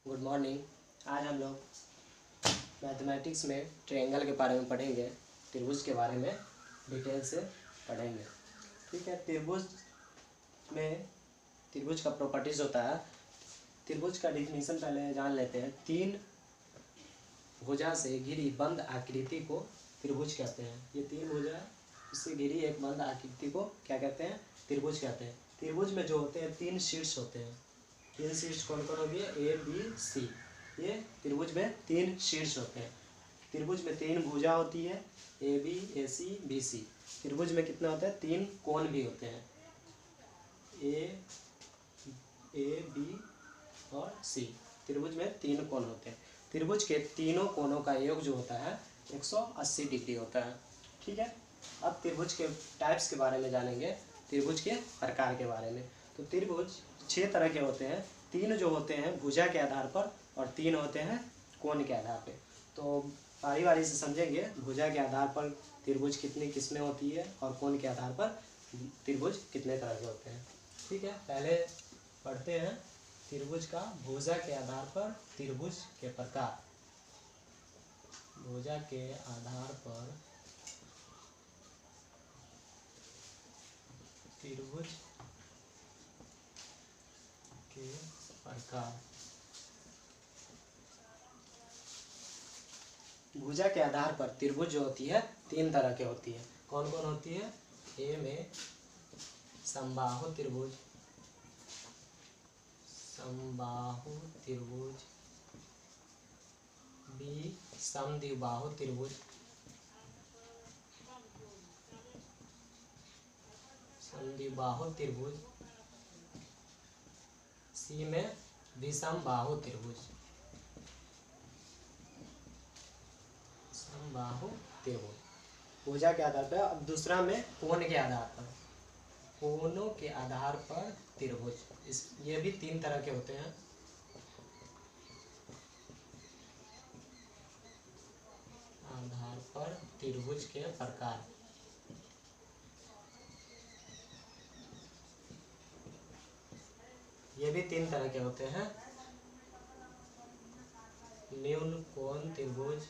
Good morning. आज हम लोग मैथमेटिक्स में ट्रायंगल के बारे में पढ़ेंगे, त्रिभुज के बारे में डिटेल से पढ़ेंगे। ठीक है, त्रिभुज का प्रॉपर्टीज होता है। त्रिभुज का डिफिनीशन पहले जान लेते हैं। तीन भुजा से घिरी बंद आकृति को त्रिभुज कहते हैं। ये तीन भुजा से घिरी एक बंद आकृति को क्या कहते हैं? त्रिभुज कहते हैं। त्रिभुज में जो होते हैं तीन शीर्ष होते हैं। तीन शीर्ष कौन कौन होगी? A B C. ये त्रिभुज में तीन शीर्ष होते हैं। त्रिभुज में तीन भुजा होती है, A B A C B C. त्रिभुज में कितना होता है? तीन कोण भी होते हैं, ए बी और सी। त्रिभुज में तीन कोण होते हैं। त्रिभुज के तीनों कोणों का योग जो होता है 180 डिग्री होता है। ठीक है, अब त्रिभुज के टाइप्स के बारे में जानेंगे, त्रिभुज के प्रकार के बारे में। तो त्रिभुज 6 तरह के होते हैं। तीन जो होते हैं भुजा के आधार पर और तीन होते हैं कोण के आधार पे। तो बारी बारी से समझेंगे भुजा के आधार पर त्रिभुज कितनी किस्में होती है और कोण के आधार पर त्रिभुज कितने तरह के होते हैं। ठीक है, पहले पढ़ते हैं त्रिभुज का भुजा के आधार पर त्रिभुज के प्रकार। भुजा के आधार पर त्रिभुज के प्रकार। भुजा के आधार पर त्रिभुज जो होती है तीन तरह के होती है। कौन कौन होती है? ए में समबाहु त्रिभुज, बी समद्विबाहु त्रिभुज, सी में विषमबाहु त्रिभुज, भुजा के आधार पर। अब दूसरा में कोण के आधार पर, कोणों के आधार पर त्रिभुज। ये भी तीन तरह के होते हैं। आधार पर त्रिभुज के प्रकार। ये भी तीन तरह के होते हैं। न्यून कोण त्रिभुज,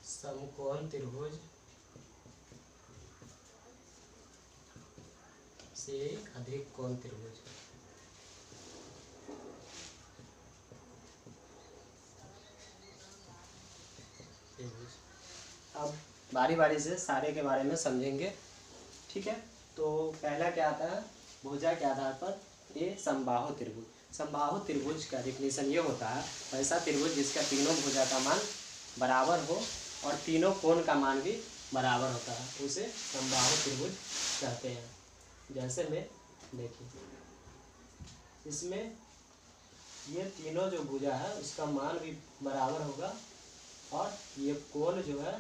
समकोण त्रिभुज से अधिक कोण त्रिभुज। अब बारी बारी से सारे के बारे में समझेंगे। ठीक है, तो पहला क्या आता है? भुजा के आधार पर ए समबाहु त्रिभुज। समबाहु त्रिभुज का डिफिनीशन ये होता है वैसा त्रिभुज जिसका तीनों भुजा का मान बराबर हो और तीनों कोण का मान भी बराबर होता है, उसे समबाहु त्रिभुज कहते हैं। जैसे में देखिए, इसमें ये तीनों जो भुजा है उसका मान भी बराबर होगा और ये कोण जो है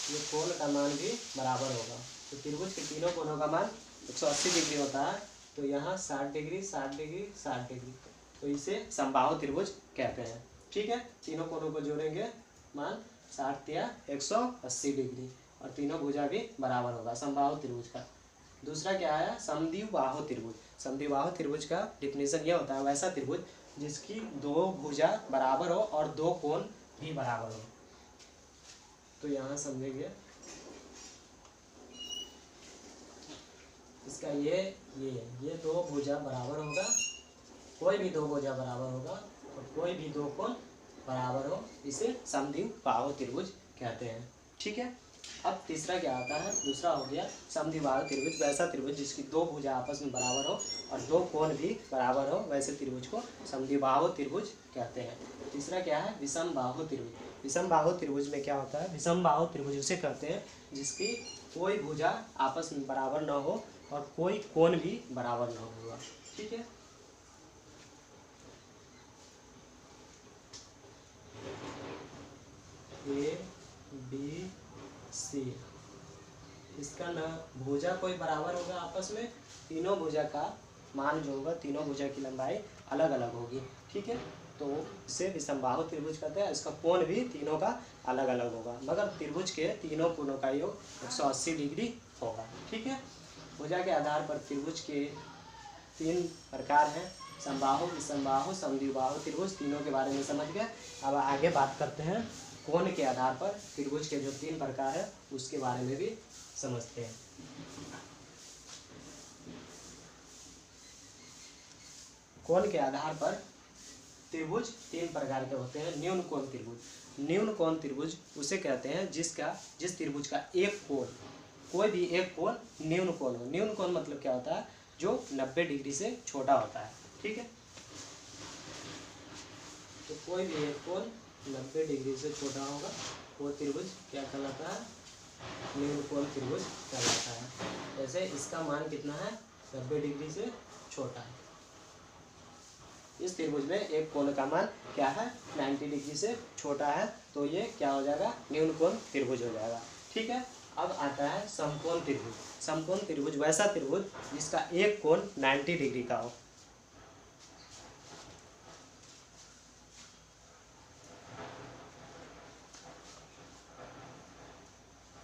ये कोण का मान भी बराबर होगा। तो त्रिभुज के तीनों कोणों का मान 180 डिग्री होता है। तो यहाँ 60 डिग्री 60 डिग्री 60 डिग्री, तो इसे समबाहु त्रिभुज कहते हैं। ठीक है, तीनों कोणों को जोड़ेंगे, मान 60 या 180 डिग्री और तीनों भुजा भी बराबर होगा, समबाहु त्रिभुज का। दूसरा क्या है? समद्विबाहु त्रिभुज। समद्विबाहु त्रिभुज का डिफिनीशन यह होता है वैसा त्रिभुज जिसकी दो भुजा बराबर हो और दो कोण भी बराबर हो। तो यहाँ समझेंगे इसका ये दो भुजा बराबर होगा, कोई भी दो भुजा बराबर होगा और कोई भी दो कोण बराबर हो, इसे समद्विबाहु त्रिभुज कहते हैं। ठीक है, अब तीसरा क्या आता है? दूसरा हो गया समद्विबाहु त्रिभुज, वैसा त्रिभुज जिसकी दो भुजा आपस में बराबर हो और दो कोण भी बराबर हो, वैसे त्रिभुज को समद्विबाहु त्रिभुज कहते हैं। तीसरा क्या है? विषमबाहु त्रिभुज। विषमबाहु त्रिभुज में क्या होता है? विषमबाहु त्रिभुज उसे कहते हैं जिसकी कोई भुजा आपस में बराबर न हो और कोई कोण भी बराबर न होगा। ठीक है, ए बी सी, इसका ना भुजा कोई बराबर होगा आपस में, तीनों भुजा का मान जो होगा, तीनों भुजा की लंबाई अलग अलग होगी। ठीक है, तो इसे विषमबाहु त्रिभुज कहते हैं। इसका कोण भी तीनों का अलग अलग होगा, मगर त्रिभुज के तीनों कोणों का योग 180 डिग्री होगा। ठीक है, भुजा के आधार पर त्रिभुज के 3 प्रकार हैं, समबाहु, विषमबाहु, समद्विबाहु त्रिभुज। तीनों के बारे में समझ गए। अब आगे बात करते हैं कोण के आधार पर त्रिभुज के जो 3 प्रकार है उसके बारे में भी समझते हैं। कोण के आधार पर त्रिभुज 3 प्रकार के होते हैं। न्यून कोण त्रिभुज। न्यून कोण त्रिभुज उसे कहते हैं जिस त्रिभुज का एक कोण, कोई भी एक कोण न्यून कोण हो। न्यून कोण मतलब क्या होता है, जो 90 डिग्री से छोटा होता है। ठीक है, तो कोई भी एक कोण 90 डिग्री से छोटा होगा वो त्रिभुज क्या कहलाता है, न्यून कोण त्रिभुज कहलाता है। जैसे इसका मान कितना है, 90 डिग्री से छोटा है। इस त्रिभुज में एक कोण का मान क्या है, 90 डिग्री से छोटा है, तो ये क्या हो जाएगा, न्यून कोण त्रिभुज हो जाएगा। ठीक है, अब आता है समकोण त्रिभुज। समकोण त्रिभुज वैसा त्रिभुज जिसका एक कोण 90 डिग्री का हो।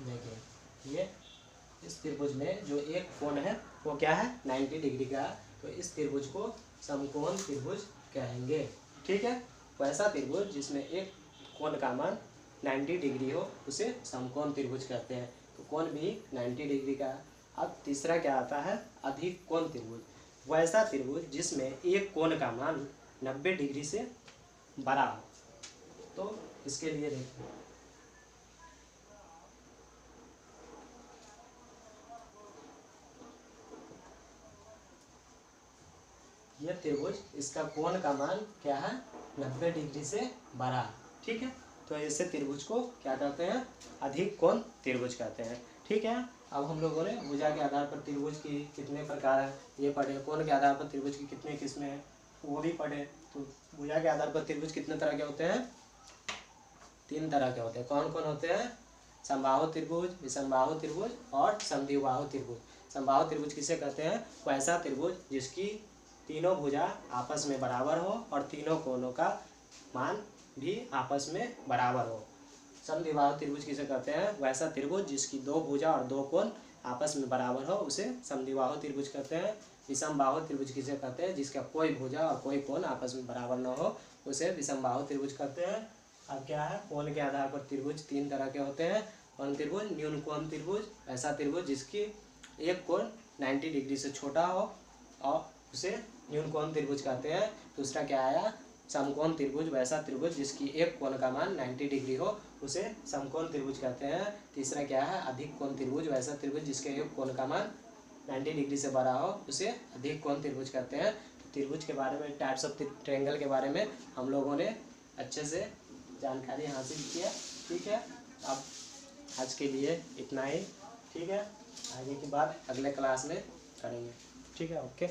देखिए, ये इस त्रिभुज में जो एक कोण है वो क्या है, 90 डिग्री का, तो इस त्रिभुज को समकोण त्रिभुज कहेंगे। ठीक है, वैसा त्रिभुज जिसमें एक कोण का मान 90 डिग्री हो उसे समकोण त्रिभुज कहते हैं। तो कोण भी 90 डिग्री का। अब तीसरा क्या आता है, अधिक कोण त्रिभुज। वैसा त्रिभुज जिसमें एक कोण का मान 90 डिग्री से बड़ा हो। तो इसके लिए देखो, यह त्रिभुज इसका कोण का मान क्या है, 90 डिग्री से बड़ा। ठीक है, तो ऐसे त्रिभुज को क्या कहते हैं, अधिक कोण त्रिभुज कहते हैं। ठीक है, अब हम लोगों ने भुजा के आधार पर त्रिभुज की कितने प्रकार हैं ये पढ़े, कोण के आधार पर त्रिभुज की कितनी किस्में हैं वो भी पढ़े। तो भुजा के आधार पर त्रिभुज कितने तरह के होते हैं, 3 तरह के होते हैं। कौन कौन होते हैं, समबाहु त्रिभुज, विषमबाहु त्रिभुज और समद्विबाहु त्रिभुज। समबाहु त्रिभुज किसे कहते हैं, वैसा त्रिभुज जिसकी तीनों भुजा आपस में बराबर हो और तीनों कोणों का मान भी आपस में बराबर हो। समद्विबाहु त्रिभुज किसे कहते हैं, वैसा त्रिभुज जिसकी 2 भुजा और 2 कोण आपस में बराबर हो उसे समद्विबाहु त्रिभुज कहते हैं। विषमबाहु त्रिभुज किसे कहते हैं, जिसका कोई भुजा और कोई कोण आपस में बराबर न हो उसे विषमबाहु त्रिभुज कहते हैं। अब क्या है, कोण के आधार पर त्रिभुज 3 तरह के होते हैं। कौन त्रिभुज, न्यून कोण त्रिभुज, ऐसा त्रिभुज जिसकी एक कोण 90 डिग्री से छोटा हो और उसे न्यून कोण त्रिभुज कहते हैं। दूसरा क्या आया, समकोण त्रिभुज, वैसा त्रिभुज जिसकी एक कोण का मान 90 डिग्री हो उसे समकोण त्रिभुज कहते हैं। तीसरा क्या है, अधिक कोण त्रिभुज, वैसा त्रिभुज जिसके एक कोण का मान 90 डिग्री से बड़ा हो उसे अधिक कोण त्रिभुज कहते हैं। त्रिभुज के बारे में, टाइप्स ऑफ ट्रायंगल के बारे में हम लोगों ने अच्छे से जानकारी हासिल किया। ठीक है, अब आज के लिए इतना ही। ठीक है, आगे की बात अगले क्लास में करेंगे। ठीक है, ओके।